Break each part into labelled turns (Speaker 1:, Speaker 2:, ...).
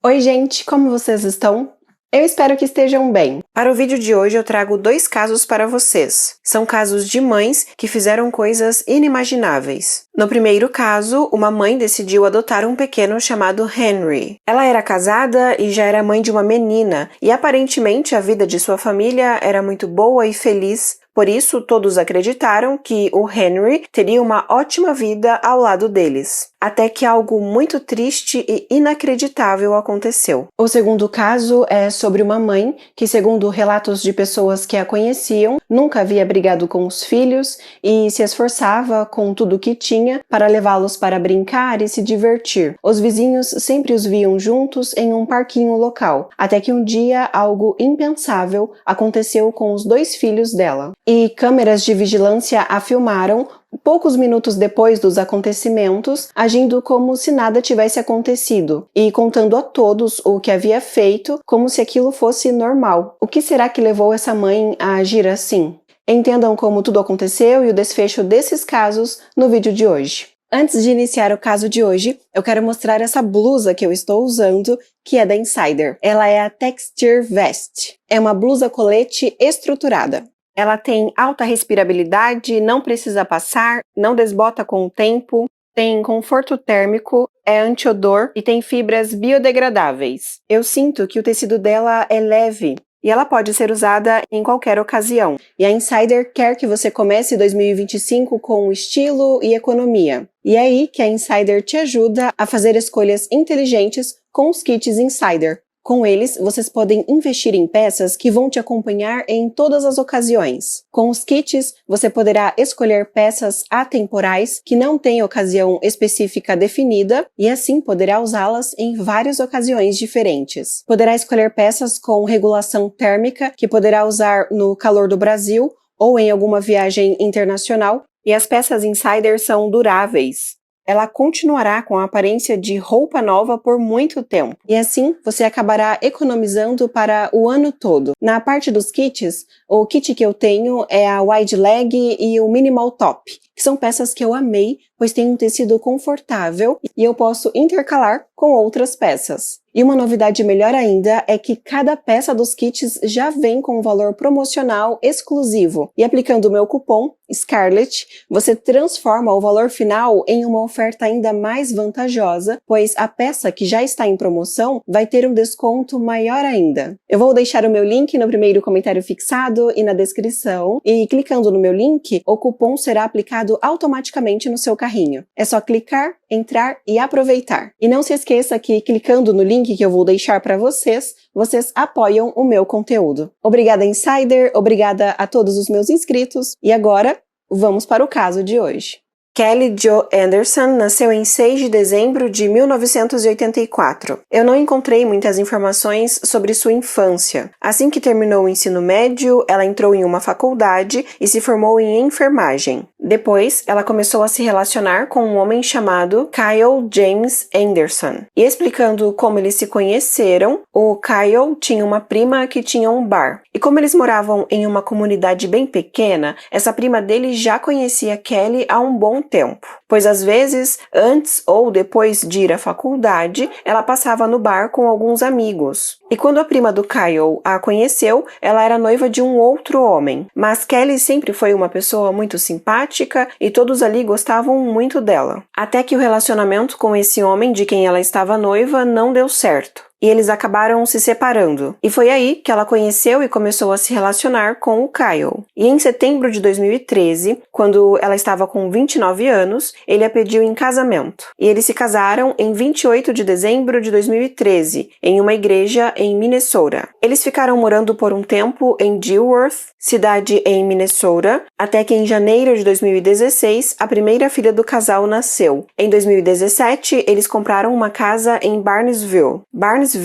Speaker 1: Oi gente, como vocês estão? Eu espero que estejam bem. Para o vídeo de hoje eu trago 2 casos para vocês. São casos de mães que fizeram coisas inimagináveis. No primeiro caso, uma mãe decidiu adotar um pequeno chamado Henry. Ela era casada e já era mãe de uma menina, e aparentemente a vida de sua família era muito boa e feliz. Por isso, todos acreditaram que o Henry teria uma ótima vida ao lado deles. Até que algo muito triste e inacreditável aconteceu. O segundo caso é sobre uma mãe que, segundo relatos de pessoas que a conheciam, nunca havia brigado com os filhos e se esforçava com tudo o que tinha para levá-los para brincar e se divertir. Os vizinhos sempre os viam juntos em um parquinho local, até que um dia algo impensável aconteceu com os 2 filhos dela. E câmeras de vigilância a filmaram poucos minutos depois dos acontecimentos, agindo como se nada tivesse acontecido e contando a todos o que havia feito como se aquilo fosse normal. O que será que levou essa mãe a agir assim? Entendam como tudo aconteceu e o desfecho desses casos no vídeo de hoje. Antes de iniciar o caso de hoje, eu quero mostrar essa blusa que eu estou usando, que é da Insider. Ela é a Texture Vest. É uma blusa colete estruturada. Ela tem alta respirabilidade, não precisa passar, não desbota com o tempo, tem conforto térmico, é anti-odor e tem fibras biodegradáveis. Eu sinto que o tecido dela é leve e ela pode ser usada em qualquer ocasião. E a Insider quer que você comece 2025 com estilo e economia. E é aí que a Insider te ajuda a fazer escolhas inteligentes com os kits Insider. Com eles, vocês podem investir em peças que vão te acompanhar em todas as ocasiões. Com os kits, você poderá escolher peças atemporais que não têm ocasião específica definida e assim poderá usá-las em várias ocasiões diferentes. Poderá escolher peças com regulação térmica que poderá usar no calor do Brasil ou em alguma viagem internacional. E as peças Insider são duráveis. Ela continuará com a aparência de roupa nova por muito tempo. E assim, você acabará economizando para o ano todo. Na parte dos kits, o kit que eu tenho é a Wide Leg e o Minimal Top, que são peças que eu amei, pois tem um tecido confortável e eu posso intercalar com outras peças. E uma novidade melhor ainda é que cada peça dos kits já vem com um valor promocional exclusivo. E aplicando o meu cupom SCARLET, você transforma o valor final em uma oferta ainda mais vantajosa, pois a peça que já está em promoção vai ter um desconto maior ainda. Eu vou deixar o meu link no primeiro comentário fixado e na descrição, e clicando no meu link, o cupom será aplicado automaticamente no seu carrinho. É só clicar, entrar e aproveitar. E não se esqueça que clicando no link que eu vou deixar para vocês, vocês apoiam o meu conteúdo. Obrigada Insider, obrigada a todos os meus inscritos, e agora vamos para o caso de hoje. Kelly Jo Anderson nasceu em 6 de dezembro de 1984. Eu não encontrei muitas informações sobre sua infância. Assim que terminou o ensino médio, ela entrou em uma faculdade e se formou em enfermagem. Depois, ela começou a se relacionar com um homem chamado Kyle James Anderson. E explicando como eles se conheceram, o Kyle tinha uma prima que tinha um bar. E como eles moravam em uma comunidade bem pequena, essa prima dele já conhecia Kelly há um bom tempo, pois às vezes, antes ou depois de ir à faculdade, ela passava no bar com alguns amigos. E quando a prima do Kyle a conheceu, ela era noiva de um outro homem, mas Kelly sempre foi uma pessoa muito simpática e todos ali gostavam muito dela. Até que o relacionamento com esse homem de quem ela estava noiva não deu certo. E eles acabaram se separando. E foi aí que ela conheceu e começou a se relacionar com o Kyle. E em setembro de 2013, quando ela estava com 29 anos, ele a pediu em casamento. E eles se casaram em 28 de dezembro de 2013, em uma igreja em Minnesota. Eles ficaram morando por um tempo em Dilworth, cidade em Minnesota, até que em janeiro de 2016, a primeira filha do casal nasceu. Em 2017, eles compraram uma casa em Barnesville. Barnesville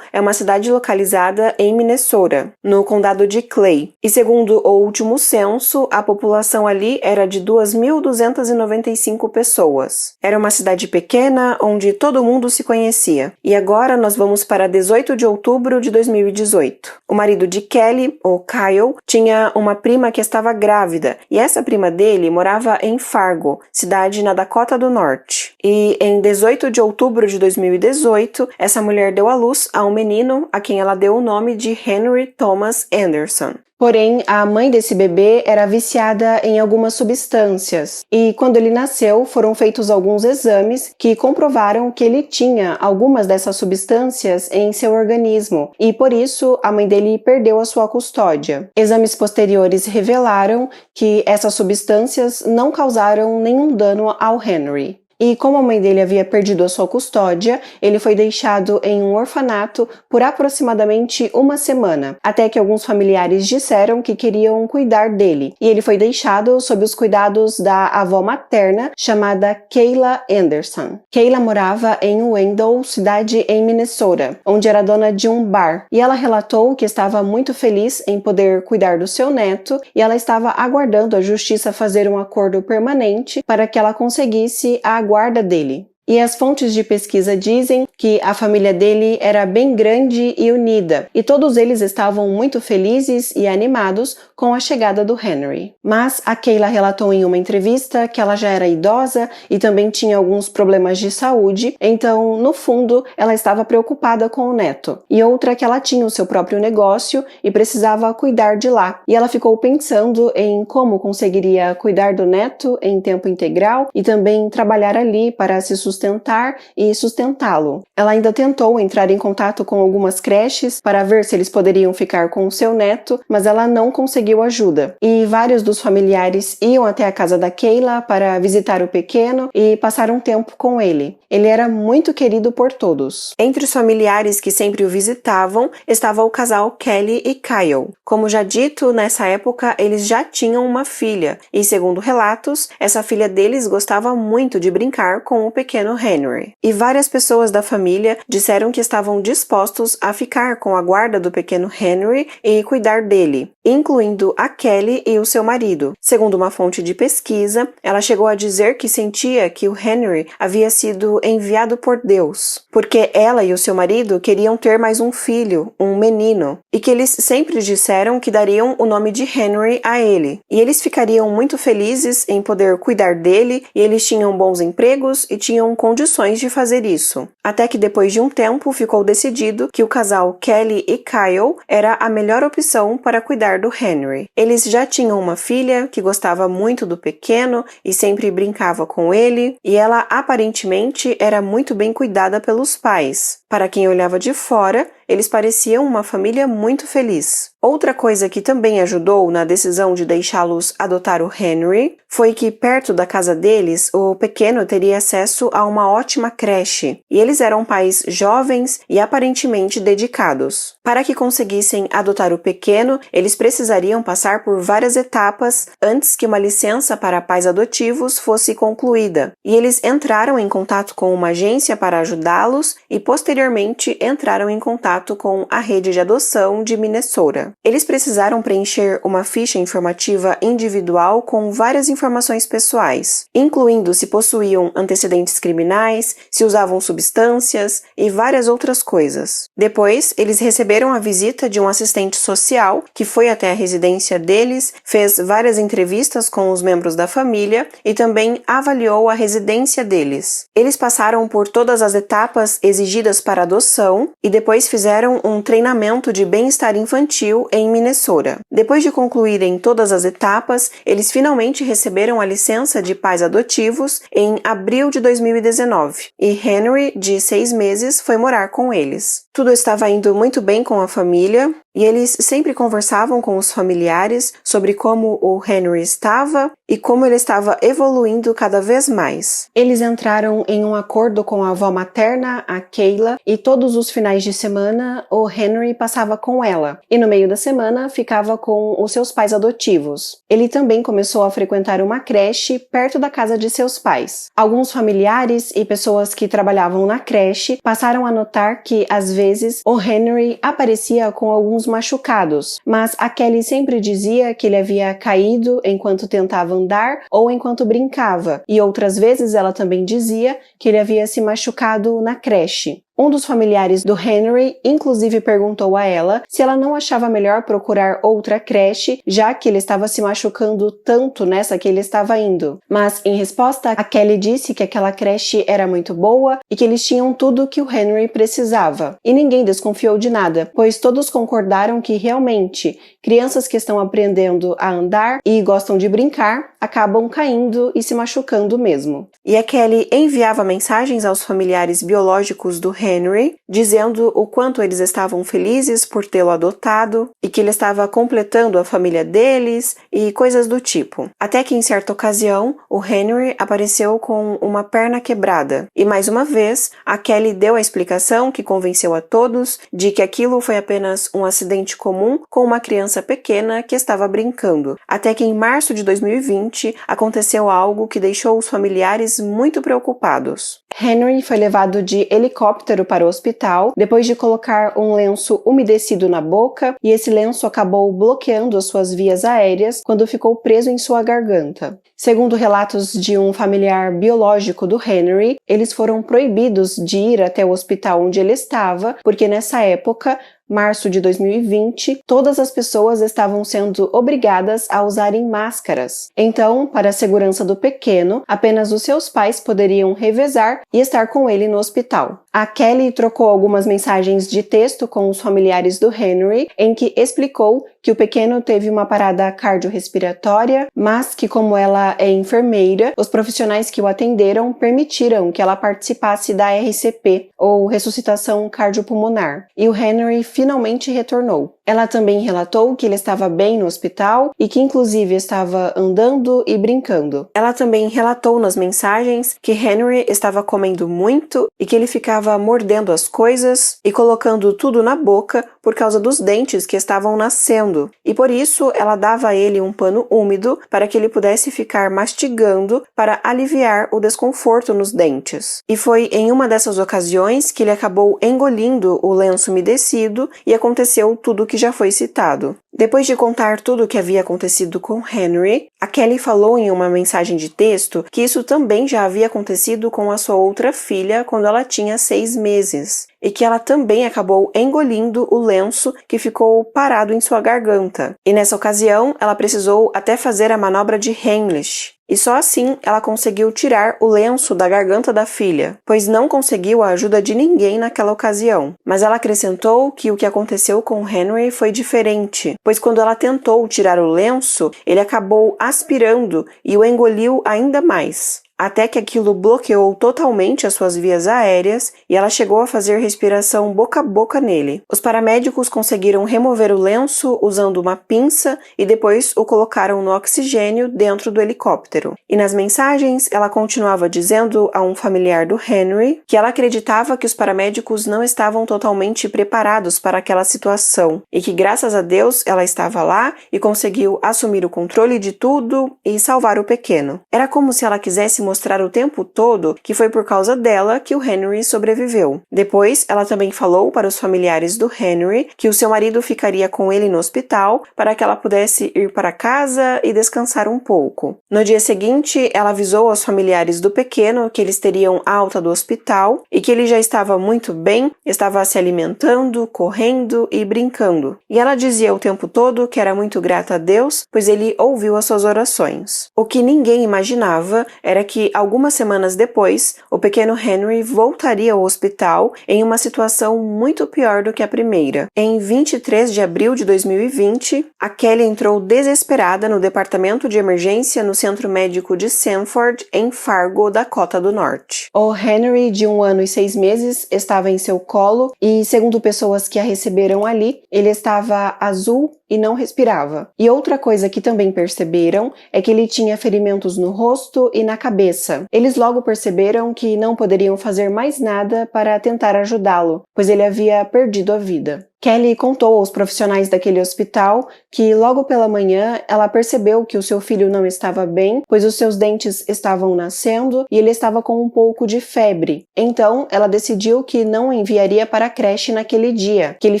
Speaker 1: é uma cidade localizada em Minnesota, no condado de Clay. E segundo o último último censo, a população ali era de 2.295 pessoas. Era uma cidade pequena, onde todo mundo se conhecia. E agora nós vamos para 18 de outubro de 2018. O marido de Kelly, o Kyle, tinha uma prima que estava grávida, e essa prima dele morava em Fargo, cidade na Dakota do Norte. E em 18 de outubro de 2018, essa mulher deu à luz a um menino a quem ela deu o nome de Henry Thomas Anderson. Porém, a mãe desse bebê era viciada em algumas substâncias e, quando ele nasceu, foram feitos alguns exames que comprovaram que ele tinha algumas dessas substâncias em seu organismo e, por isso, a mãe dele perdeu a sua custódia. Exames posteriores revelaram que essas substâncias não causaram nenhum dano ao Henry. E como a mãe dele havia perdido a sua custódia, ele foi deixado em um orfanato por aproximadamente uma semana, até que alguns familiares disseram que queriam cuidar dele, e ele foi deixado sob os cuidados da avó materna, chamada Kayla Anderson. Kayla morava em Wendell, cidade em Minnesota, onde era dona de um bar, e ela relatou que estava muito feliz em poder cuidar do seu neto, e ela estava aguardando a justiça fazer um acordo permanente para que ela conseguisse a guarda dele. E as fontes de pesquisa dizem que a família dele era bem grande e unida, e todos eles estavam muito felizes e animados com a chegada do Henry. Mas a Kayla relatou em uma entrevista que ela já era idosa e também tinha alguns problemas de saúde, então, no fundo, ela estava preocupada com o neto. E outra que ela tinha o seu próprio negócio e precisava cuidar de lá. E ela ficou pensando em como conseguiria cuidar do neto em tempo integral e também trabalhar ali para se sustentar e sustentá-lo. Ela ainda tentou entrar em contato com algumas creches para ver se eles poderiam ficar com o seu neto, mas ela não conseguiu ajuda. E vários dos familiares iam até a casa da Kayla para visitar o pequeno e passar um tempo com ele. Ele era muito querido por todos. Entre os familiares que sempre o visitavam estava o casal Kelly e Kyle. Como já dito, nessa época eles já tinham uma filha e, segundo relatos, essa filha deles gostava muito de brincar com o pequeno Henry. E várias pessoas da família disseram que estavam dispostos a ficar com a guarda do pequeno Henry e cuidar dele, incluindo a Kelly e o seu marido. Segundo uma fonte de pesquisa, ela chegou a dizer que sentia que o Henry havia sido enviado por Deus, porque ela e o seu marido queriam ter mais um filho, um menino, e que eles sempre disseram que dariam o nome de Henry a ele. E eles ficariam muito felizes em poder cuidar dele, e eles tinham bons empregos e tinham condições de fazer isso. Até que depois de um tempo ficou decidido que o casal Kelly e Kyle era a melhor opção para cuidar do Henry. Eles já tinham uma filha que gostava muito do pequeno e sempre brincava com ele, e ela aparentemente era muito bem cuidada pelos pais. Para quem olhava de fora, eles pareciam uma família muito feliz. Outra coisa que também ajudou na decisão de deixá-los adotar o Henry foi que perto da casa deles, o pequeno teria acesso a uma ótima creche, e eles eram pais jovens e aparentemente dedicados. Para que conseguissem adotar o pequeno, eles precisariam passar por várias etapas antes que uma licença para pais adotivos fosse concluída, e eles entraram em contato com uma agência para ajudá-los e posteriormente entraram em contato com a rede de adoção de Minnesota. Eles precisaram preencher uma ficha informativa individual com várias informações pessoais, incluindo se possuíam antecedentes criminais, se usavam substâncias e várias outras coisas. Depois, eles receberam a visita de um assistente social que foi até a residência deles, fez várias entrevistas com os membros da família e também avaliou a residência deles. Eles passaram por todas as etapas exigidas para adoção e depois fizeram um treinamento de bem-estar infantil em Minnesota. Depois de concluírem todas as etapas, eles finalmente receberam a licença de pais adotivos em abril de 2019 e Henry, de 6 meses, foi morar com eles. Tudo estava indo muito bem com a família e eles sempre conversavam com os familiares sobre como o Henry estava e como ele estava evoluindo cada vez mais. Eles entraram em um acordo com a avó materna, a Kayla, e todos os finais de semana o Henry passava com ela e no meio da semana ficava com os seus pais adotivos. Ele também começou a frequentar uma creche perto da casa de seus pais. Alguns familiares e pessoas que trabalhavam na creche passaram a notar que às vezes, o Henry aparecia com alguns machucados, mas a Kelly sempre dizia que ele havia caído enquanto tentava andar ou enquanto brincava, e outras vezes ela também dizia que ele havia se machucado na creche. Um dos familiares do Henry inclusive perguntou a ela se ela não achava melhor procurar outra creche, já que ele estava se machucando tanto nessa que ele estava indo. Mas, em resposta, a Kelly disse que aquela creche era muito boa e que eles tinham tudo que o Henry precisava. E ninguém desconfiou de nada, pois todos concordaram que realmente crianças que estão aprendendo a andar e gostam de brincar acabam caindo e se machucando mesmo. E a Kelly enviava mensagens aos familiares biológicos do Henry, dizendo o quanto eles estavam felizes por tê-lo adotado e que ele estava completando a família deles e coisas do tipo. Até que em certa ocasião, o Henry apareceu com uma perna quebrada. E mais uma vez, a Kelly deu a explicação que convenceu a todos de que aquilo foi apenas um acidente comum com uma criança pequena que estava brincando. Até que em março de 2020, aconteceu algo que deixou os familiares muito preocupados. Henry foi levado de helicóptero para o hospital depois de colocar um lenço umedecido na boca e esse lenço acabou bloqueando as suas vias aéreas quando ficou preso em sua garganta. Segundo relatos de um familiar biológico do Henry, eles foram proibidos de ir até o hospital onde ele estava, porque nessa época, março de 2020, todas as pessoas estavam sendo obrigadas a usarem máscaras. Então, para a segurança do pequeno, apenas os seus pais poderiam revezar e estar com ele no hospital. A Kelly trocou algumas mensagens de texto com os familiares do Henry, em que explicou que o pequeno teve uma parada cardiorrespiratória, mas que, como ela é enfermeira, os profissionais que o atenderam permitiram que ela participasse da RCP, ou ressuscitação cardiopulmonar, e o Henry finalmente retornou. Ela também relatou que ele estava bem no hospital e que inclusive estava andando e brincando. Ela também relatou nas mensagens que Henry estava comendo muito e que ele ficava mordendo as coisas e colocando tudo na boca por causa dos dentes que estavam nascendo. E por isso ela dava a ele um pano úmido para que ele pudesse ficar mastigando para aliviar o desconforto nos dentes. E foi em uma dessas ocasiões que ele acabou engolindo o lenço umedecido e aconteceu tudo o que já foi citado. Depois de contar tudo o que havia acontecido com Henry, a Kelly falou em uma mensagem de texto que isso também já havia acontecido com a sua outra filha quando ela tinha 6 meses, e que ela também acabou engolindo o lenço que ficou parado em sua garganta. E nessa ocasião, ela precisou até fazer a manobra de Heimlich. E só assim ela conseguiu tirar o lenço da garganta da filha, pois não conseguiu a ajuda de ninguém naquela ocasião. Mas ela acrescentou que o que aconteceu com Henry foi diferente, pois quando ela tentou tirar o lenço, ele acabou aspirando e o engoliu ainda mais, até que aquilo bloqueou totalmente as suas vias aéreas e ela chegou a fazer respiração boca a boca nele. Os paramédicos conseguiram remover o lenço usando uma pinça e depois o colocaram no oxigênio dentro do helicóptero. E nas mensagens, ela continuava dizendo a um familiar do Henry que ela acreditava que os paramédicos não estavam totalmente preparados para aquela situação e que, graças a Deus, ela estava lá e conseguiu assumir o controle de tudo e salvar o pequeno. Era como se ela quisesse mostrar o tempo todo que foi por causa dela que o Henry sobreviveu. Depois, ela também falou para os familiares do Henry que o seu marido ficaria com ele no hospital para que ela pudesse ir para casa e descansar um pouco. No dia seguinte, ela avisou aos familiares do pequeno que eles teriam alta do hospital e que ele já estava muito bem, estava se alimentando, correndo e brincando. E ela dizia o tempo todo que era muito grata a Deus, pois ele ouviu as suas orações. O que ninguém imaginava era que, algumas semanas depois, o pequeno Henry voltaria ao hospital em uma situação muito pior do que a primeira. Em 23 de abril de 2020, a Kelly entrou desesperada no departamento de emergência no Centro Médico de Sanford, em Fargo, Dakota do Norte. O Henry, de 1 ano e 6 meses, estava em seu colo e, segundo pessoas que a receberam ali, ele estava azul e não respirava. E outra coisa que também perceberam é que ele tinha ferimentos no rosto e na cabeça. Eles logo perceberam que não poderiam fazer mais nada para tentar ajudá-lo, pois ele havia perdido a vida. Kelly contou aos profissionais daquele hospital que logo pela manhã ela percebeu que o seu filho não estava bem, pois os seus dentes estavam nascendo e ele estava com um pouco de febre. Então, ela decidiu que não o enviaria para a creche naquele dia, que ele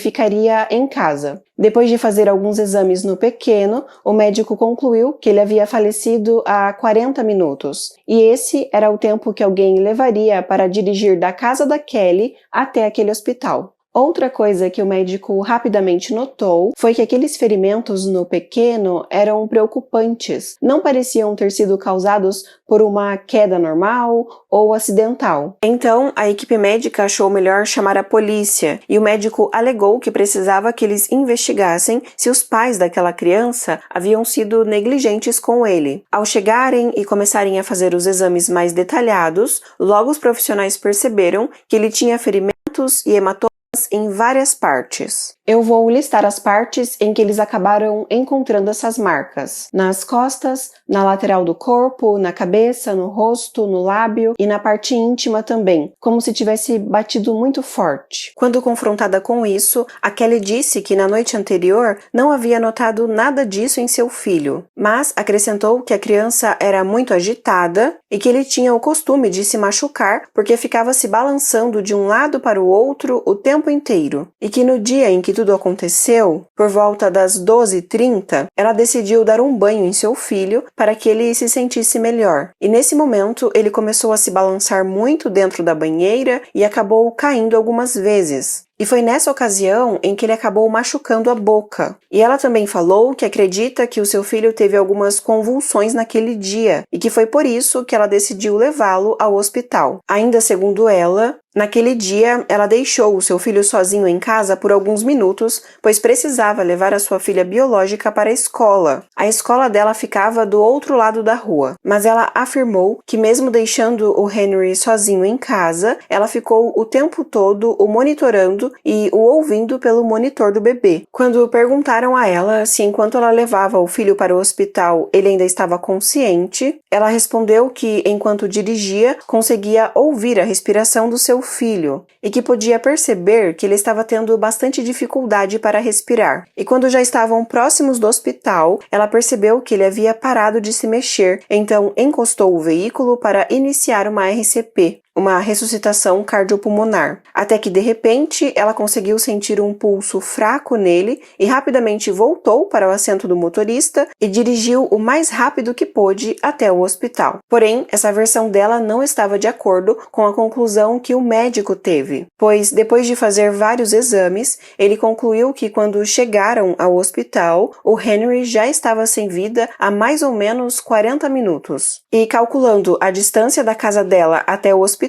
Speaker 1: ficaria em casa. Depois de fazer alguns exames no pequeno, o médico concluiu que ele havia falecido há 40 minutos. E esse era o tempo que alguém levaria para dirigir da casa da Kelly até aquele hospital. Outra coisa que o médico rapidamente notou foi que aqueles ferimentos no pequeno eram preocupantes. Não pareciam ter sido causados por uma queda normal ou acidental. Então, a equipe médica achou melhor chamar a polícia e o médico alegou que precisava que eles investigassem se os pais daquela criança haviam sido negligentes com ele. Ao chegarem e começarem a fazer os exames mais detalhados, logo os profissionais perceberam que ele tinha ferimentos e hematomas em várias partes. Eu vou listar as partes em que eles acabaram encontrando essas marcas. Nas costas, na lateral do corpo, na cabeça, no rosto, no lábio e na parte íntima também, como se tivesse batido muito forte. Quando confrontada com isso, a Kelly disse que na noite anterior não havia notado nada disso em seu filho, mas acrescentou que a criança era muito agitada e que ele tinha o costume de se machucar porque ficava se balançando de um lado para o outro o tempo inteiro, e que no dia em que tudo aconteceu, por volta das 12h30, ela decidiu dar um banho em seu filho para que ele se sentisse melhor. E nesse momento, ele começou a se balançar muito dentro da banheira e acabou caindo algumas vezes. E foi nessa ocasião em que ele acabou machucando a boca. E ela também falou que acredita que o seu filho teve algumas convulsões naquele dia e que foi por isso que ela decidiu levá-lo ao hospital. Ainda segundo ela, naquele dia, ela deixou o seu filho sozinho em casa por alguns minutos, pois precisava levar a sua filha biológica para a escola. A escola dela ficava do outro lado da rua, mas ela afirmou que mesmo deixando o Henry sozinho em casa, ela ficou o tempo todo o monitorando e o ouvindo pelo monitor do bebê. Quando perguntaram a ela se enquanto ela levava o filho para o hospital ele ainda estava consciente, ela respondeu que enquanto dirigia conseguia ouvir a respiração do seu filho e que podia perceber que ele estava tendo bastante dificuldade para respirar. E quando já estavam próximos do hospital, ela percebeu que ele havia parado de se mexer, então encostou o veículo para iniciar uma RCP, uma ressuscitação cardiopulmonar, até que de repente ela conseguiu sentir um pulso fraco nele e rapidamente voltou para o assento do motorista e dirigiu o mais rápido que pôde até o hospital. Porém, essa versão dela não estava de acordo com a conclusão que o médico teve, pois depois de fazer vários exames, ele concluiu que quando chegaram ao hospital, o Henry já estava sem vida há mais ou menos 40 minutos. E calculando a distância da casa dela até o hospital,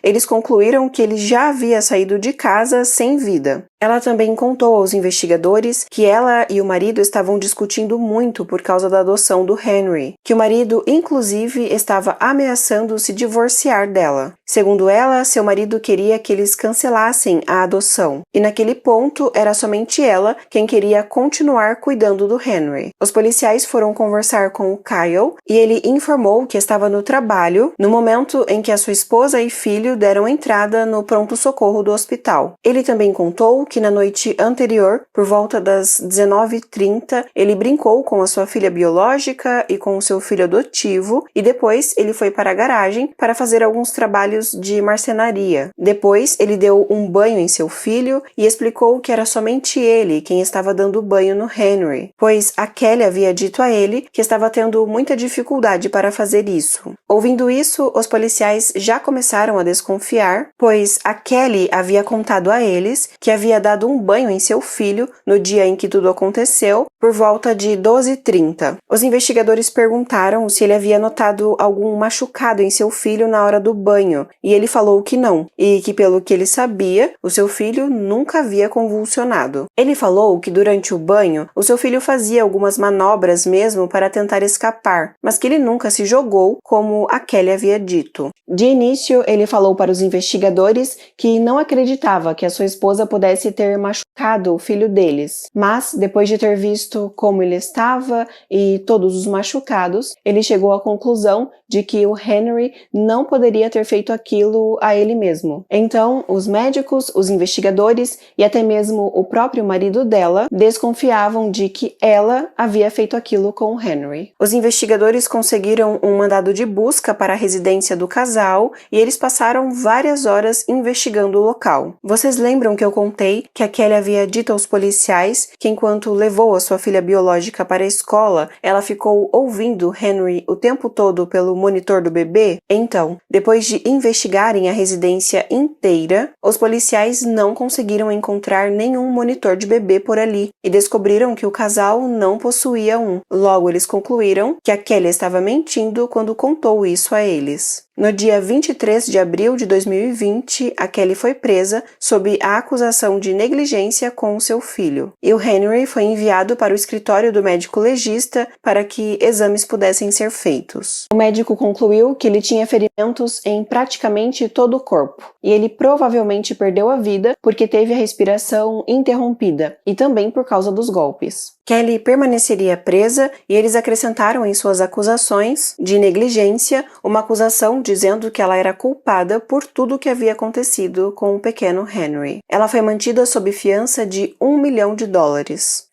Speaker 1: eles concluíram que ele já havia saído de casa sem vida. Ela também contou aos investigadores que ela e o marido estavam discutindo muito por causa da adoção do Henry, que o marido, inclusive, estava ameaçando se divorciar dela. Segundo ela, seu marido queria que eles cancelassem a adoção, e naquele ponto era somente ela quem queria continuar cuidando do Henry. Os policiais foram conversar com o Kyle e ele informou que estava no trabalho no momento em que a sua esposa e filho deram entrada no pronto-socorro do hospital. Ele também contou que na noite anterior, por volta das 19h30, ele brincou com a sua filha biológica e com o seu filho adotivo e depois ele foi para a garagem para fazer alguns trabalhos de marcenaria. Depois ele deu um banho em seu filho e explicou que era somente ele quem estava dando banho no Henry, pois a Kelly havia dito a ele que estava tendo muita dificuldade para fazer isso. Ouvindo isso, os policiais já começaram a desconfiar, pois a Kelly havia contado a eles que havia dado um banho em seu filho no dia em que tudo aconteceu, por volta de 12h30. Os investigadores perguntaram se ele havia notado algum machucado em seu filho na hora do banho, e ele falou que não, e que pelo que ele sabia, o seu filho nunca havia convulsionado. Ele falou que durante o banho, o seu filho fazia algumas manobras mesmo para tentar escapar, mas que ele nunca se jogou, como a Kelly havia dito. De início, ele falou para os investigadores que não acreditava que a sua esposa pudesse pudesse ter machucado o filho deles. Mas, depois de ter visto como ele estava e todos os machucados, ele chegou à conclusão de que o Henry não poderia ter feito aquilo a ele mesmo. Então, os médicos, os investigadores e até mesmo o próprio marido dela desconfiavam de que ela havia feito aquilo com o Henry. Os investigadores conseguiram um mandado de busca para a residência do casal e eles passaram várias horas investigando o local. Vocês lembram que eu contei que a Kelly havia dito aos policiais que enquanto levou a sua filha biológica para a escola, ela ficou ouvindo Henry o tempo todo pelo monitor do bebê? Então, depois de investigarem a residência inteira, os policiais não conseguiram encontrar nenhum monitor de bebê por ali e descobriram que o casal não possuía um. Logo, eles concluíram que a Kelly estava mentindo quando contou isso a eles. No dia 23 de abril de 2020, a Kelly foi presa sob a acusação de negligência com seu filho. E o Henry foi enviado para o escritório do médico legista para que exames pudessem ser feitos. O médico concluiu que ele tinha ferimentos em praticamente todo o corpo. E ele provavelmente perdeu a vida porque teve a respiração interrompida e também por causa dos golpes. Kelly permaneceria presa e eles acrescentaram em suas acusações de negligência uma acusação dizendo que ela era culpada por tudo o que havia acontecido com o pequeno Henry. Ela foi mantida sob fiança de $1 milhão.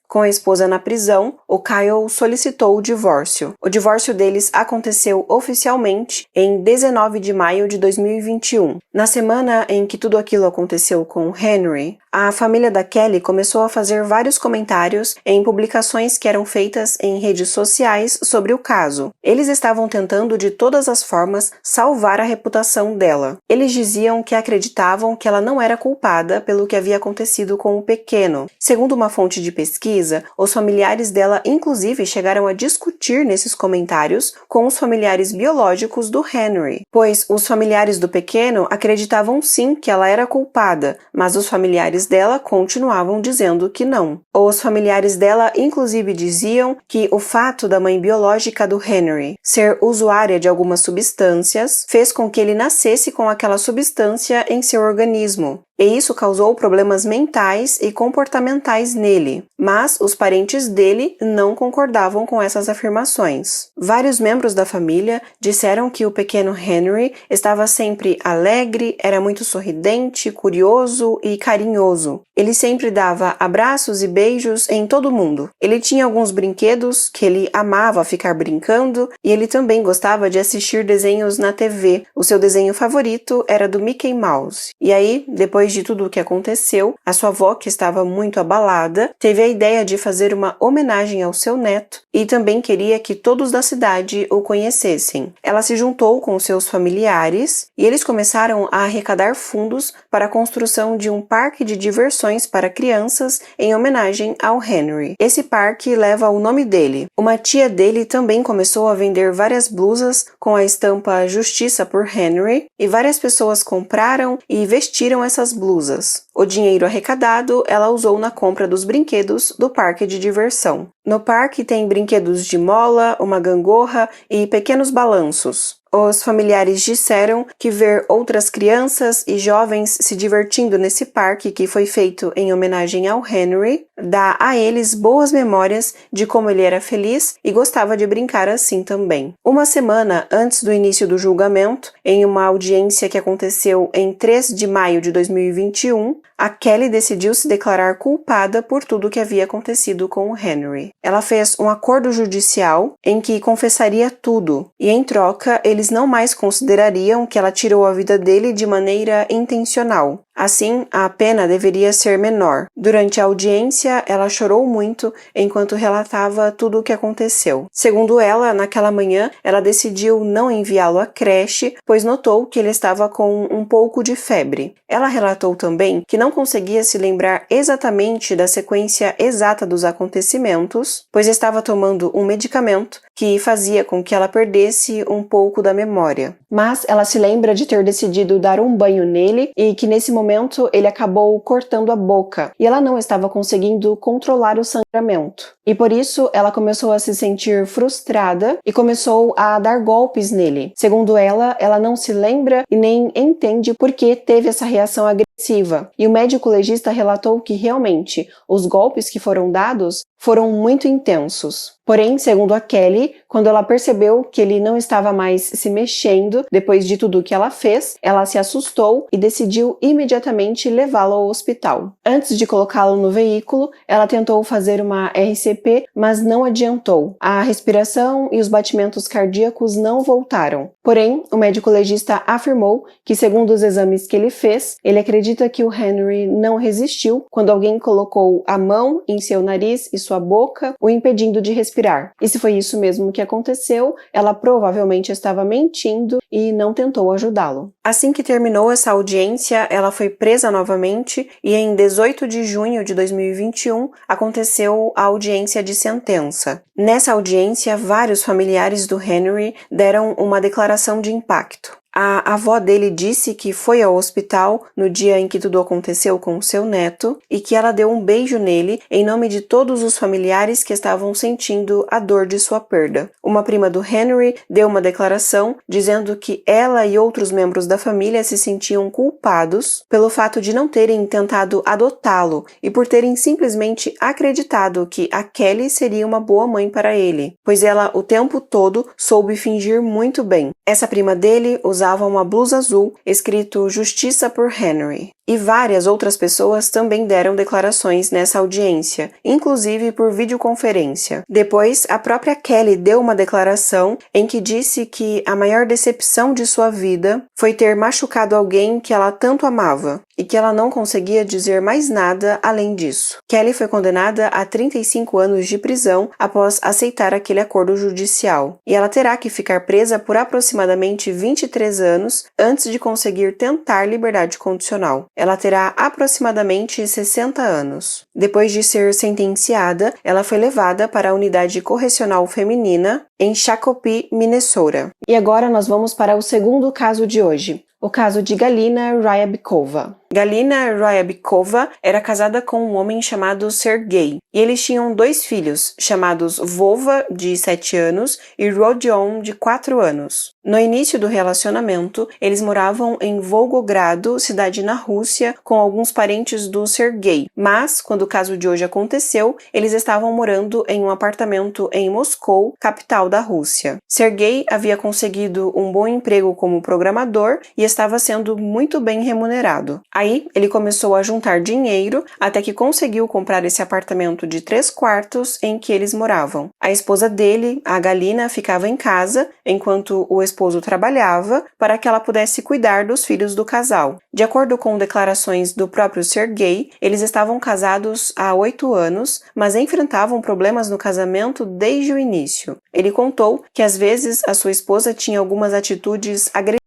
Speaker 1: Com a esposa na prisão, o Kyle solicitou o divórcio. O divórcio deles aconteceu oficialmente em 19 de maio de 2021. Na semana em que tudo aquilo aconteceu com o Henry, a família da Kelly começou a fazer vários comentários em publicações que eram feitas em redes sociais sobre o caso. Eles estavam tentando de todas as formas salvar a reputação dela. Eles diziam que acreditavam que ela não era culpada pelo que havia acontecido com o pequeno. Segundo uma fonte de pesquisa, os familiares dela inclusive chegaram a discutir nesses comentários com os familiares biológicos do Henry, pois os familiares do pequeno acreditavam sim que ela era culpada, mas os familiares dela continuavam dizendo que não. Os familiares dela inclusive diziam que o fato da mãe biológica do Henry ser usuária de algumas substâncias fez com que ele nascesse com aquela substância em seu organismo. E isso causou problemas mentais e comportamentais nele, mas os parentes dele não concordavam com essas afirmações. Vários membros da família disseram que o pequeno Henry estava sempre alegre, era muito sorridente, curioso e carinhoso. Ele sempre dava abraços e beijos em todo mundo. Ele tinha alguns brinquedos que ele amava ficar brincando e ele também gostava de assistir desenhos na TV. O seu desenho favorito era do Mickey Mouse. E aí, depois de tudo o que aconteceu, a sua avó, que estava muito abalada, teve a ideia de fazer uma homenagem ao seu neto e também queria que todos da cidade o conhecessem. Ela se juntou com seus familiares e eles começaram a arrecadar fundos para a construção de um parque de diversões para crianças em homenagem ao Henry. Esse parque leva o nome dele. Uma tia dele também começou a vender várias blusas com a estampa Justiça por Henry e várias pessoas compraram e vestiram essas blusas. O dinheiro arrecadado ela usou na compra dos brinquedos do parque de diversão. No parque tem brinquedos de mola, uma gangorra e pequenos balanços. Os familiares disseram que ver outras crianças e jovens se divertindo nesse parque que foi feito em homenagem ao Henry dá a eles boas memórias de como ele era feliz e gostava de brincar assim também. Uma semana antes do início do julgamento, em uma audiência que aconteceu em 3 de maio de 2021, a Kelly decidiu se declarar culpada por tudo que havia acontecido com o Henry. Ela fez um acordo judicial em que confessaria tudo e, em troca, eles não mais considerariam que ela tirou a vida dele de maneira intencional. Assim, a pena deveria ser menor. Durante a audiência, ela chorou muito enquanto relatava tudo o que aconteceu. Segundo ela, naquela manhã, ela decidiu não enviá-lo à creche, pois notou que ele estava com um pouco de febre. Ela relatou também que não conseguia se lembrar exatamente da sequência exata dos acontecimentos, pois estava tomando um medicamento que fazia com que ela perdesse um pouco da memória. Mas ela se lembra de ter decidido dar um banho nele e que nesse momento ele acabou cortando a boca e ela não estava conseguindo controlar o sangramento. E por isso ela começou a se sentir frustrada e começou a dar golpes nele. Segundo ela, ela não se lembra e nem entende por que teve essa reação agressiva agressiva, e o médico legista relatou que realmente os golpes que foram dados foram muito intensos. Porém, segundo a Kelly, quando ela percebeu que ele não estava mais se mexendo depois de tudo o que ela fez, ela se assustou e decidiu imediatamente levá-lo ao hospital. Antes de colocá-lo no veículo, ela tentou fazer uma RCP, mas não adiantou. A respiração e os batimentos cardíacos não voltaram. Porém, o médico legista afirmou que, segundo os exames que ele fez, ele acredita que o Henry não resistiu quando alguém colocou a mão em seu nariz e sua boca, o impedindo de respirar. E se foi isso mesmo que aconteceu, ela provavelmente estava mentindo e não tentou ajudá-lo. Assim que terminou essa audiência, ela foi presa novamente e em 18 de junho de 2021 aconteceu a audiência de sentença. Nessa audiência, vários familiares do Henry deram uma declaração de impacto. A avó dele disse que foi ao hospital no dia em que tudo aconteceu com o seu neto e que ela deu um beijo nele em nome de todos os familiares que estavam sentindo a dor de sua perda. Uma prima do Henry deu uma declaração dizendo que ela e outros membros da família se sentiam culpados pelo fato de não terem tentado adotá-lo e por terem simplesmente acreditado que a Kelly seria uma boa mãe para ele, pois ela o tempo todo soube fingir muito bem. Essa prima dele usava uma blusa azul escrito Justiça por Henry. E várias outras pessoas também deram declarações nessa audiência, inclusive por videoconferência. Depois, a própria Kelly deu uma declaração em que disse que a maior decepção de sua vida foi ter machucado alguém que ela tanto amava e que ela não conseguia dizer mais nada além disso. Kelly foi condenada a 35 anos de prisão após aceitar aquele acordo judicial, e ela terá que ficar presa por aproximadamente 23 anos antes de conseguir tentar liberdade condicional. Ela terá aproximadamente 60 anos. Depois de ser sentenciada, ela foi levada para a unidade correcional feminina em Shakopee, Minnesota. E agora nós vamos para o segundo caso de hoje, o caso de Galina Ryabkova. Galina Ryabkova era casada com um homem chamado Sergei, e eles tinham 2 filhos, chamados Vova, de 7 anos, e Rodion, de 4 anos. No início do relacionamento, eles moravam em Volgogrado, cidade na Rússia, com alguns parentes do Sergei, mas, quando o caso de hoje aconteceu, eles estavam morando em um apartamento em Moscou, capital da Rússia. Sergei havia conseguido um bom emprego como programador e estava sendo muito bem remunerado. Aí, ele começou a juntar dinheiro até que conseguiu comprar esse apartamento de 3 quartos em que eles moravam. A esposa dele, a Galina, ficava em casa enquanto o esposo trabalhava para que ela pudesse cuidar dos filhos do casal. De acordo com declarações do próprio Sergei, eles estavam casados há 8 anos, mas enfrentavam problemas no casamento desde o início. Ele contou que às vezes a sua esposa tinha algumas atitudes agressivas.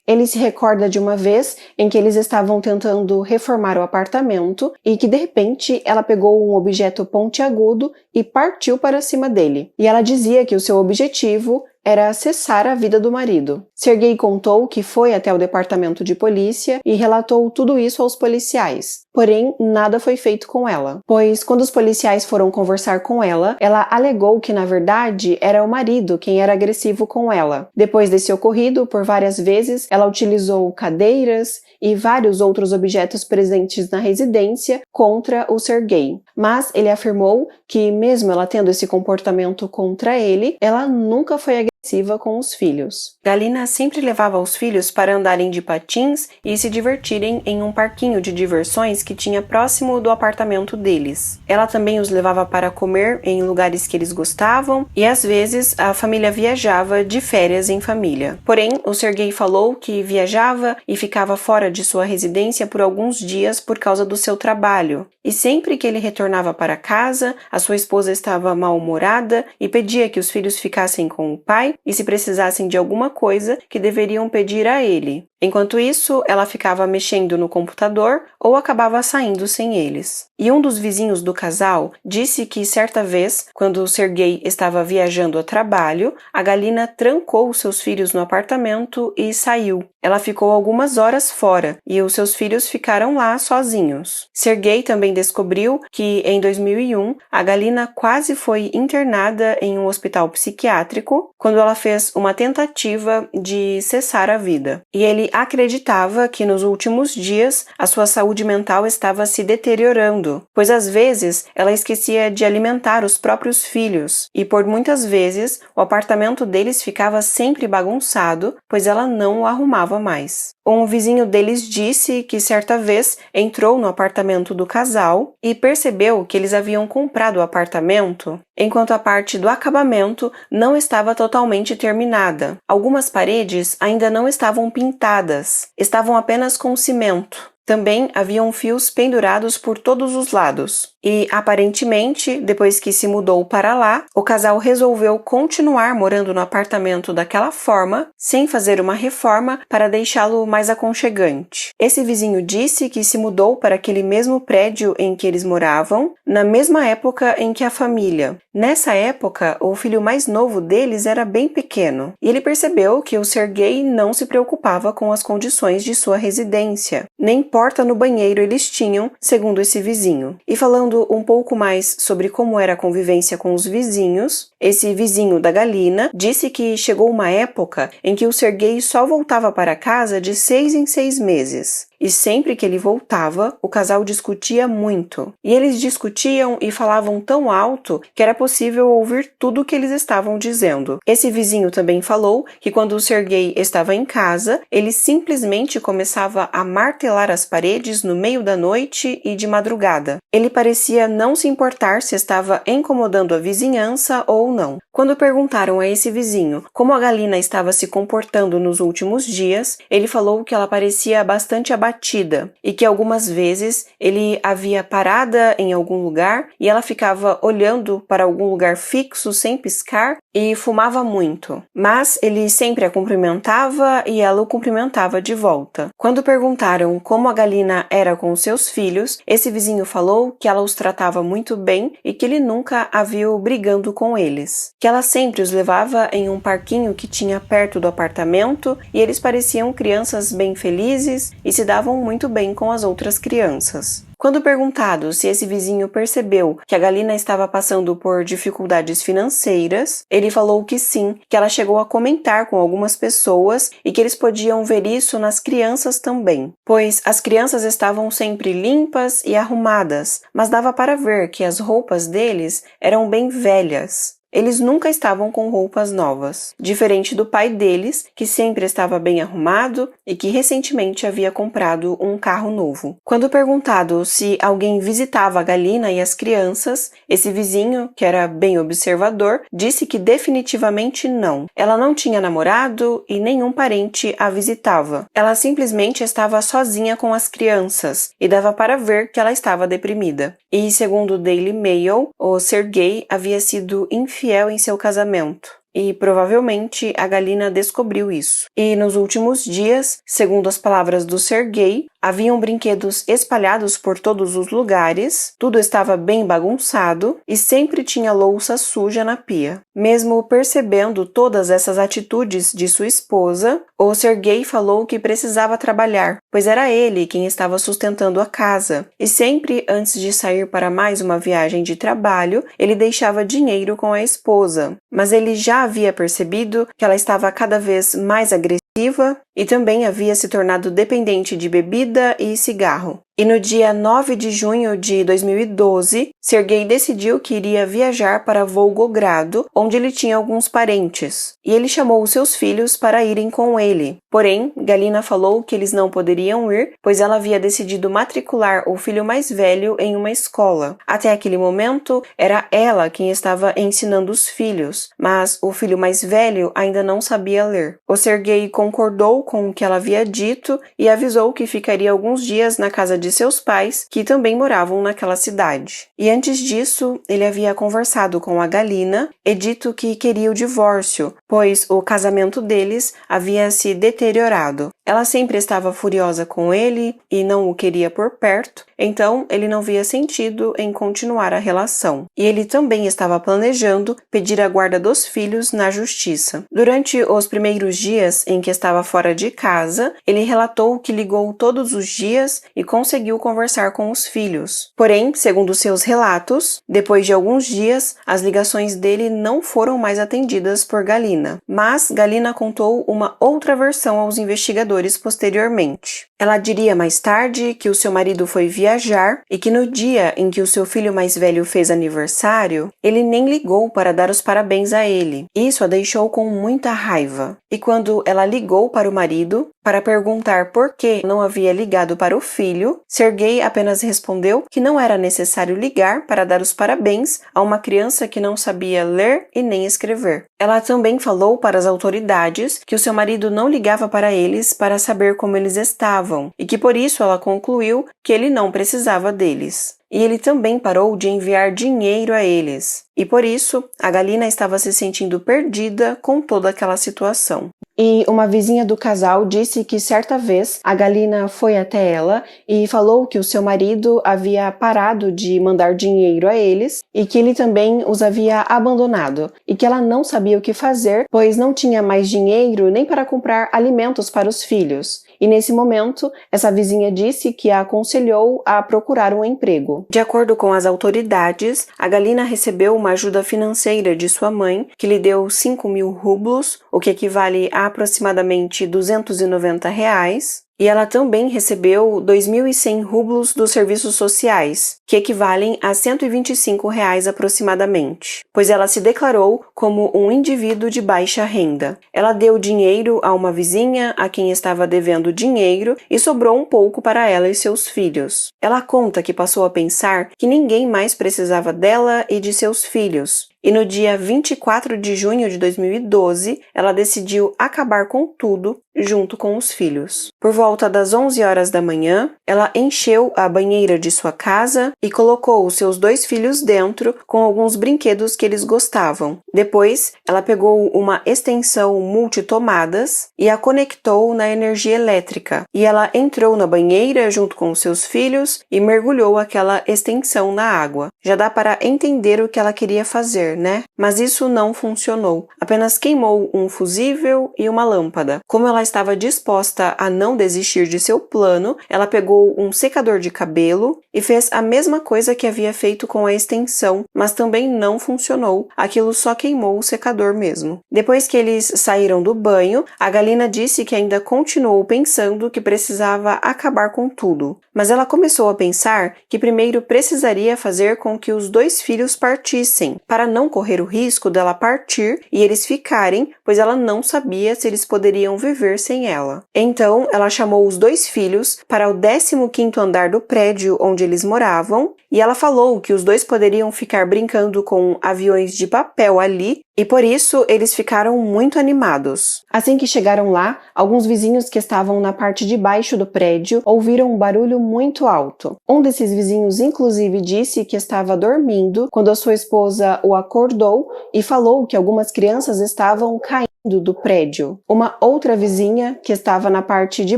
Speaker 1: Ele se recorda de uma vez em que eles estavam tentando reformar o apartamento e que de repente ela pegou um objeto pontiagudo e partiu para cima dele. E ela dizia que o seu objetivo era cessar a vida do marido. Sergei contou que foi até o departamento de polícia e relatou tudo isso aos policiais. Porém, nada foi feito com ela, pois quando os policiais foram conversar com ela, ela alegou que, na verdade, era o marido quem era agressivo com ela. Depois desse ocorrido, por várias vezes, ela utilizou cadeiras e vários outros objetos presentes na residência contra o Sergei. Mas ele afirmou que, mesmo ela tendo esse comportamento contra ele, ela nunca foi agressiva com os filhos. Galina sempre levava os filhos para andarem de patins e se divertirem em um parquinho de diversões que tinha próximo do apartamento deles. Ela também os levava para comer em lugares que eles gostavam e às vezes a família viajava de férias em família. Porém, o Sergei falou que viajava e ficava fora de sua residência por alguns dias por causa do seu trabalho. E sempre que ele retornava para casa, a sua esposa estava mal-humorada e pedia que os filhos ficassem com o pai e, se precisassem de alguma coisa, que deveriam pedir a ele. Enquanto isso, ela ficava mexendo no computador ou acabava estava saindo sem eles. E um dos vizinhos do casal disse que certa vez, quando Sergei estava viajando a trabalho, a Galina trancou seus filhos no apartamento e saiu. Ela ficou algumas horas fora e os seus filhos ficaram lá sozinhos. Sergei também descobriu que, em 2001, a Galina quase foi internada em um hospital psiquiátrico quando ela fez uma tentativa de cessar a vida. E ele acreditava que nos últimos dias a sua saúde mental estava se deteriorando, pois às vezes ela esquecia de alimentar os próprios filhos e por muitas vezes o apartamento deles ficava sempre bagunçado, pois ela não o arrumava mais. Um vizinho deles disse que certa vez entrou no apartamento do casal e percebeu que eles haviam comprado o apartamento enquanto a parte do acabamento não estava totalmente terminada. Algumas paredes ainda não estavam pintadas, estavam apenas com cimento. Também haviam fios pendurados por todos os lados. E, aparentemente, depois que se mudou para lá, o casal resolveu continuar morando no apartamento daquela forma, sem fazer uma reforma para deixá-lo mais aconchegante. Esse vizinho disse que se mudou para aquele mesmo prédio em que eles moravam, na mesma época em que a família. Nessa época, o filho mais novo deles era bem pequeno, e ele percebeu que o Sergei não se preocupava com as condições de sua residência, nem porta no banheiro eles tinham, segundo esse vizinho. E falando um pouco mais sobre como era a convivência com os vizinhos, esse vizinho da Galina disse que chegou uma época em que o Sergei só voltava para casa de 6 em 6 meses. E sempre que ele voltava, o casal discutia muito. E eles discutiam e falavam tão alto que era possível ouvir tudo o que eles estavam dizendo. Esse vizinho também falou que quando o Sergei estava em casa, ele simplesmente começava a martelar as paredes no meio da noite e de madrugada. Ele parecia não se importar se estava incomodando a vizinhança ou não. Quando perguntaram a esse vizinho como a Galina estava se comportando nos últimos dias, ele falou que ela parecia bastante abatida e que algumas vezes ele a via parada em algum lugar e ela ficava olhando para algum lugar fixo sem piscar e fumava muito. Mas ele sempre a cumprimentava e ela o cumprimentava de volta. Quando perguntaram como a Galina era com seus filhos, esse vizinho falou que ela os tratava muito bem e que ele nunca a viu brigando com eles. Que ela sempre os levava em um parquinho que tinha perto do apartamento e eles pareciam crianças bem felizes e se davam muito bem com as outras crianças. Quando perguntado se esse vizinho percebeu que a Galina estava passando por dificuldades financeiras, ele falou que sim, que ela chegou a comentar com algumas pessoas e que eles podiam ver isso nas crianças também, pois as crianças estavam sempre limpas e arrumadas, mas dava para ver que as roupas deles eram bem velhas. Eles nunca estavam com roupas novas, diferente do pai deles, que sempre estava bem arrumado e que recentemente havia comprado um carro novo. Quando perguntado se alguém visitava a Galina e as crianças, esse vizinho, que era bem observador, disse que definitivamente não. Ela não tinha namorado e nenhum parente a visitava. Ela simplesmente estava sozinha com as crianças e dava para ver que ela estava deprimida. E, segundo o Daily Mail, o Sergei havia sido infiel em seu casamento. E provavelmente a Galina descobriu isso. E nos últimos dias, segundo as palavras do Sergei, haviam brinquedos espalhados por todos os lugares, tudo estava bem bagunçado e sempre tinha louça suja na pia. Mesmo percebendo todas essas atitudes de sua esposa, o Sergei falou que precisava trabalhar, pois era ele quem estava sustentando a casa, e sempre antes de sair para mais uma viagem de trabalho, ele deixava dinheiro com a esposa. Mas ele já havia percebido que ela estava cada vez mais agressiva e também havia se tornado dependente de bebida e cigarro. E no dia 9 de junho de 2012, Sergei decidiu que iria viajar para Volgogrado, onde ele tinha alguns parentes, e ele chamou os seus filhos para irem com ele. Porém, Galina falou que eles não poderiam ir, pois ela havia decidido matricular o filho mais velho em uma escola. Até aquele momento, era ela quem estava ensinando os filhos, mas o filho mais velho ainda não sabia ler. O Sergei concordou com o que ela havia dito e avisou que ficaria alguns dias na casa de de seus pais, que também moravam naquela cidade. E antes disso, ele havia conversado com a Galina e dito que queria o divórcio, pois o casamento deles havia se deteriorado. Ela sempre estava furiosa com ele e não o queria por perto, então ele não via sentido em continuar a relação. E ele também estava planejando pedir a guarda dos filhos na justiça. Durante os primeiros dias em que estava fora de casa, ele relatou que ligou todos os dias e conseguiu conversar com os filhos. Porém, segundo seus relatos, depois de alguns dias, as ligações dele não foram mais atendidas por Galina. Mas Galina contou uma outra versão aos investigadores posteriormente. Ela diria mais tarde que o seu marido foi viajar e que no dia em que o seu filho mais velho fez aniversário, ele nem ligou para dar os parabéns a ele. Isso a deixou com muita raiva. E quando ela ligou para o marido para perguntar por que não havia ligado para o filho, Sergei apenas respondeu que não era necessário ligar para dar os parabéns a uma criança que não sabia ler e nem escrever. Ela também falou para as autoridades que o seu marido não ligava para eles para saber como eles estavam e que por isso ela concluiu que ele não precisava deles. E ele também parou de enviar dinheiro a eles. E por isso, a Galina estava se sentindo perdida com toda aquela situação. E uma vizinha do casal disse que certa vez a Galina foi até ela e falou que o seu marido havia parado de mandar dinheiro a eles e que ele também os havia abandonado e que ela não sabia o que fazer, pois não tinha mais dinheiro nem para comprar alimentos para os filhos. E nesse momento, essa vizinha disse que a aconselhou a procurar um emprego. De acordo com as autoridades, a Galina recebeu uma ajuda financeira de sua mãe, que lhe deu 5.000 rublos, o que equivale a aproximadamente R$290, e ela também recebeu 2.100 rublos dos serviços sociais, que equivalem a R$125 aproximadamente, pois ela se declarou como um indivíduo de baixa renda. Ela deu dinheiro a uma vizinha a quem estava devendo dinheiro e sobrou um pouco para ela e seus filhos. Ela conta que passou a pensar que ninguém mais precisava dela e de seus filhos. E no dia 24 de junho de 2012, ela decidiu acabar com tudo junto com os filhos. Por volta das 11 horas da manhã, ela encheu a banheira de sua casa e colocou os seus 2 filhos dentro com alguns brinquedos que eles gostavam. Depois, ela pegou uma extensão multitomadas e a conectou na energia elétrica. E ela entrou na banheira junto com os seus filhos e mergulhou aquela extensão na água. Já dá para entender o que ela queria fazer, né? Mas isso não funcionou. Apenas queimou um fusível e uma lâmpada. Como ela estava disposta a não desistir de seu plano, ela pegou um secador de cabelo e fez a mesma coisa que havia feito com a extensão, mas também não funcionou. Aquilo só queimou o secador mesmo. Depois que eles saíram do banho, a Galina disse que ainda continuou pensando que precisava acabar com tudo. Mas ela começou a pensar que primeiro precisaria fazer com que os 2 filhos partissem, para não correr o risco dela partir e eles ficarem, pois ela não sabia se eles poderiam viver sem ela. Então, ela chamou os 2 filhos para o 15º andar do prédio onde eles moravam e ela falou que os 2 poderiam ficar brincando com aviões de papel ali e por isso eles ficaram muito animados. Assim que chegaram lá, alguns vizinhos que estavam na parte de baixo do prédio ouviram um barulho muito alto. Um desses vizinhos inclusive disse que estava dormindo quando a sua esposa o acordou e falou que algumas crianças estavam caindo do prédio. Uma outra vizinha, que estava na parte de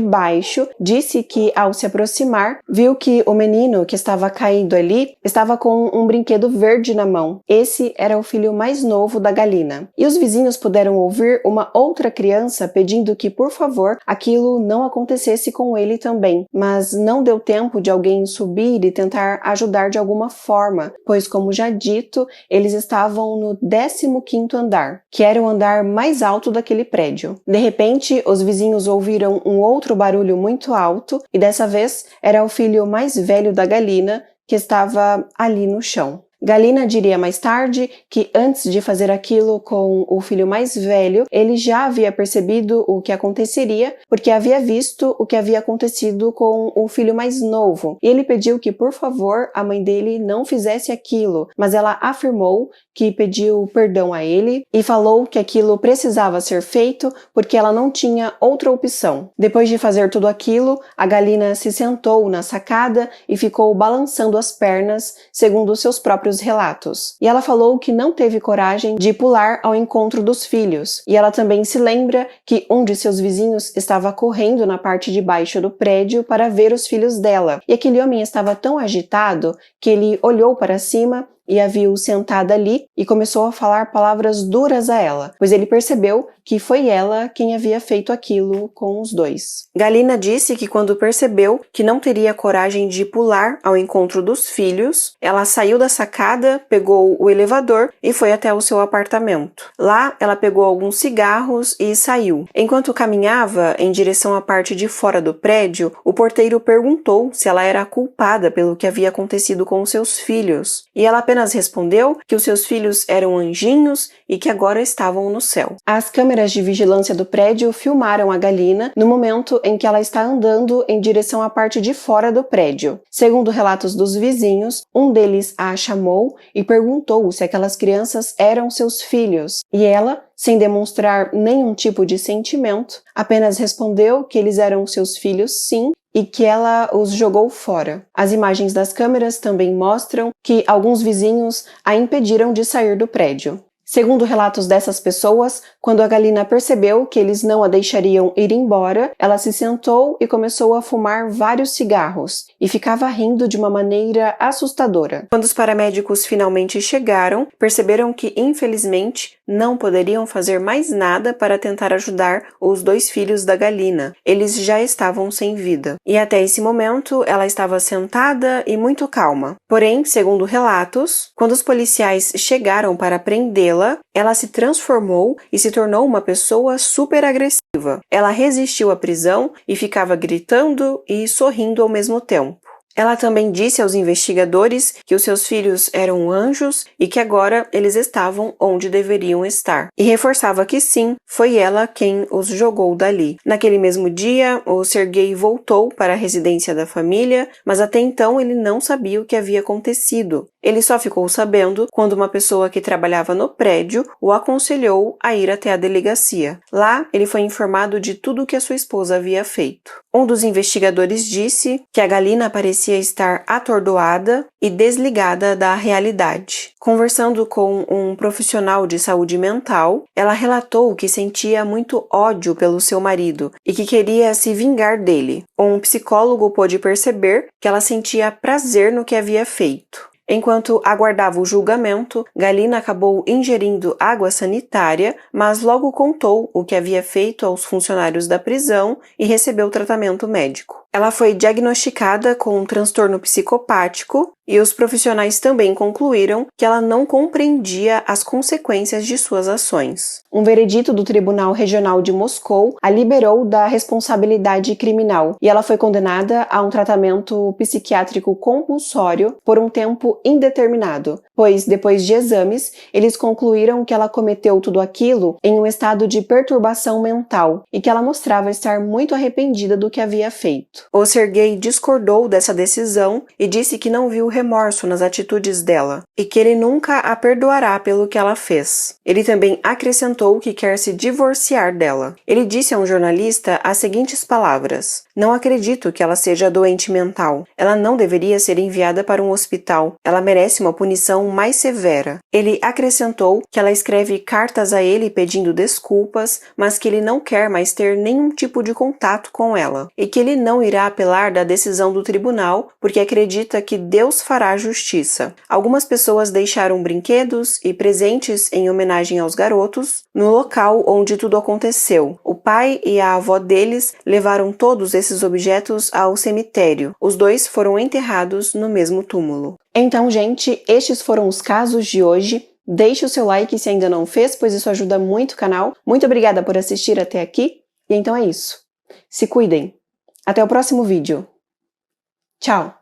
Speaker 1: baixo, disse que ao se aproximar, viu que o menino que estava caído ali estava com um brinquedo verde na mão. Esse era o filho mais novo da Galina. E os vizinhos puderam ouvir uma outra criança pedindo que, por favor, aquilo não acontecesse com ele também. Mas não deu tempo de alguém subir e tentar ajudar de alguma forma, pois, como já dito, eles estavam no 15º andar, que era o andar mais alto daquele prédio. De repente, os vizinhos ouviram um outro barulho muito alto e dessa vez era o filho mais velho da Galina que estava ali no chão. Galina diria mais tarde que antes de fazer aquilo com o filho mais velho, ele já havia percebido o que aconteceria porque havia visto o que havia acontecido com o filho mais novo. E ele pediu que, por favor, a mãe dele não fizesse aquilo, mas ela afirmou que pediu perdão a ele e falou que aquilo precisava ser feito porque ela não tinha outra opção. Depois de fazer tudo aquilo, a Galina se sentou na sacada e ficou balançando as pernas, segundo seus próprios relatos. E ela falou que não teve coragem de pular ao encontro dos filhos. E ela também se lembra que um de seus vizinhos estava correndo na parte de baixo do prédio para ver os filhos dela. E aquele homem estava tão agitado que ele olhou para cima e a viu sentada ali e começou a falar palavras duras a ela, pois ele percebeu que foi ela quem havia feito aquilo com os dois. Galina disse que quando percebeu que não teria coragem de pular ao encontro dos filhos, ela saiu da sacada, pegou o elevador e foi até o seu apartamento. Lá, ela pegou alguns cigarros e saiu. Enquanto caminhava em direção à parte de fora do prédio, o porteiro perguntou se ela era culpada pelo que havia acontecido com os seus filhos, e ela apenas respondeu que os seus filhos eram anjinhos e que agora estavam no céu. As câmeras de vigilância do prédio filmaram a Galina no momento em que ela está andando em direção à parte de fora do prédio. Segundo relatos dos vizinhos, um deles a chamou e perguntou se aquelas crianças eram seus filhos, e ela, sem demonstrar nenhum tipo de sentimento, apenas respondeu que eles eram seus filhos sim, e que ela os jogou fora. As imagens das câmeras também mostram que alguns vizinhos a impediram de sair do prédio. Segundo relatos dessas pessoas, quando a Galina percebeu que eles não a deixariam ir embora, ela se sentou e começou a fumar vários cigarros e ficava rindo de uma maneira assustadora. Quando os paramédicos finalmente chegaram, perceberam que, infelizmente, não poderiam fazer mais nada para tentar ajudar os dois filhos da Galina. Eles já estavam sem vida. E até esse momento, ela estava sentada e muito calma. Porém, segundo relatos, quando os policiais chegaram para prendê-la, ela se transformou e se tornou uma pessoa super agressiva. Ela resistiu à prisão e ficava gritando e sorrindo ao mesmo tempo. Ela também disse aos investigadores que os seus filhos eram anjos e que agora eles estavam onde deveriam estar. E reforçava que sim, foi ela quem os jogou dali. Naquele mesmo dia, o Sergei voltou para a residência da família, mas até então ele não sabia o que havia acontecido. Ele só ficou sabendo quando uma pessoa que trabalhava no prédio o aconselhou a ir até a delegacia. Lá, ele foi informado de tudo o que a sua esposa havia feito. Um dos investigadores disse que a Galina parecia estar atordoada e desligada da realidade. Conversando com um profissional de saúde mental, ela relatou que sentia muito ódio pelo seu marido e que queria se vingar dele. Um psicólogo pôde perceber que ela sentia prazer no que havia feito. Enquanto aguardava o julgamento, Galina acabou ingerindo água sanitária, mas logo contou o que havia feito aos funcionários da prisão e recebeu tratamento médico. Ela foi diagnosticada com um transtorno psicopático e os profissionais também concluíram que ela não compreendia as consequências de suas ações. Um veredito do Tribunal Regional de Moscou a liberou da responsabilidade criminal e ela foi condenada a um tratamento psiquiátrico compulsório por um tempo indeterminado, pois, depois de exames, eles concluíram que ela cometeu tudo aquilo em um estado de perturbação mental e que ela mostrava estar muito arrependida do que havia feito. O Sergei discordou dessa decisão e disse que não viu remorso nas atitudes dela e que ele nunca a perdoará pelo que ela fez. Ele também acrescentou que quer se divorciar dela. Ele disse a um jornalista as seguintes palavras: "Não acredito que ela seja doente mental. Ela não deveria ser enviada para um hospital. Ela merece uma punição mais severa." Ele acrescentou que ela escreve cartas a ele pedindo desculpas, mas que ele não quer mais ter nenhum tipo de contato com ela e que ele não irá apelar da decisão do tribunal porque acredita que Deus fará justiça. Algumas pessoas deixaram brinquedos e presentes em homenagem aos garotos no local onde tudo aconteceu. O pai e a avó deles levaram todos esses objetos ao cemitério. Os dois foram enterrados no mesmo túmulo. Então, gente, estes foram os casos de hoje. Deixe o seu like se ainda não fez, pois isso ajuda muito o canal. Muito obrigada por assistir até aqui. E então é isso. Se cuidem. Até o próximo vídeo. Tchau!